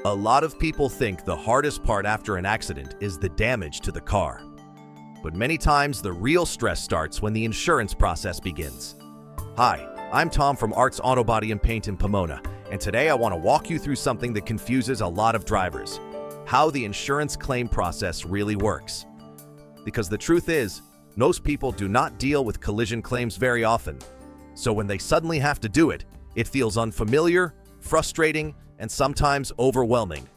A lot of people think the hardest part after an accident is the damage to the car. But many times the real stress starts when the insurance process begins. Hi, I'm Tom from Arts Auto Body and Paint in Pomona, and today I want to walk you through something that confuses a lot of drivers: how the insurance claim process really works. Because the truth is, most people do not deal with collision claims very often. So when they suddenly have to do it, it feels unfamiliar, frustrating, and sometimes overwhelming.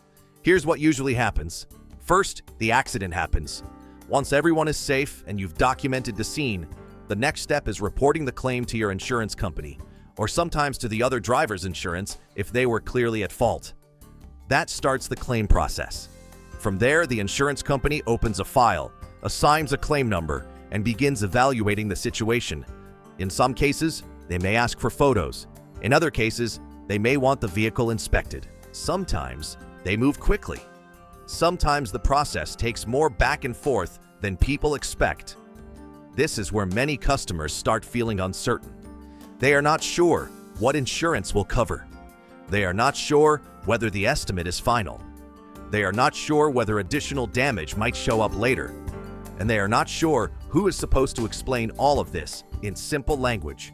Here's what usually happens. First, the accident happens. Once everyone is safe and you've documented the scene, the next step is reporting the claim to your insurance company, or sometimes to the other driver's insurance if they were clearly at fault. That starts the claim process. From there, the insurance company opens a file, assigns a claim number, and begins evaluating the situation. In some cases, they may ask for photos. In other cases, they may want the vehicle inspected. Sometimes, they move quickly. Sometimes the process takes more back and forth than people expect. This is where many customers start feeling uncertain. They are not sure what insurance will cover. They are not sure whether the estimate is final. They are not sure whether additional damage might show up later. And they are not sure who is supposed to explain all of this in simple language.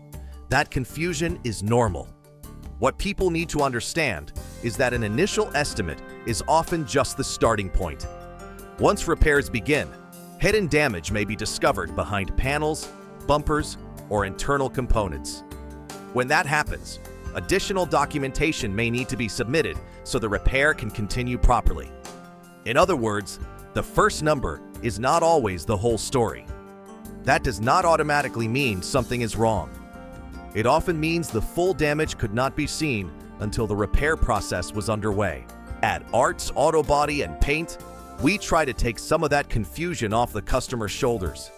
That confusion is normal. What people need to understand is that an initial estimate is often just the starting point. Once repairs begin, hidden damage may be discovered behind panels, bumpers, or internal components. When that happens, additional documentation may need to be submitted so the repair can continue properly. In other words, the first number is not always the whole story. That does not automatically mean something is wrong. It often means the full damage could not be seen until the repair process was underway. At Arts Auto Body and Paint, we try to take some of that confusion off the customer's shoulders.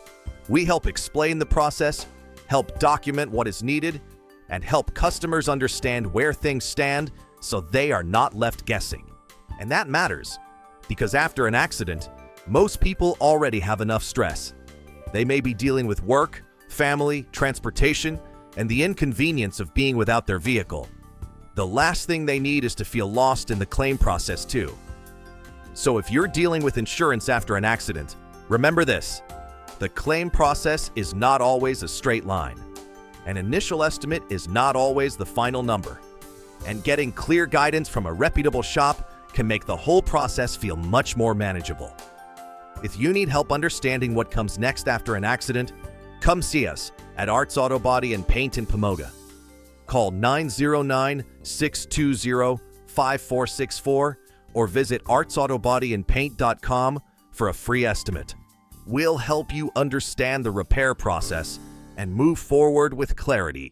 We help explain the process, help document what is needed, and help customers understand where things stand so they are not left guessing. And that matters, because after an accident, most people already have enough stress. They may be dealing with work, family, transportation, and the inconvenience of being without their vehicle. The last thing they need is to feel lost in the claim process too. So if you're dealing with insurance after an accident, remember this: the claim process is not always a straight line. An initial estimate is not always the final number. And getting clear guidance from a reputable shop can make the whole process feel much more manageable. If you need help understanding what comes next after an accident, come see us at Arts Auto Body and Paint in Pomona. Call 909-620-5464 or visit artsautobodyandpaint.com for a free estimate. We'll help you understand the repair process and move forward with clarity.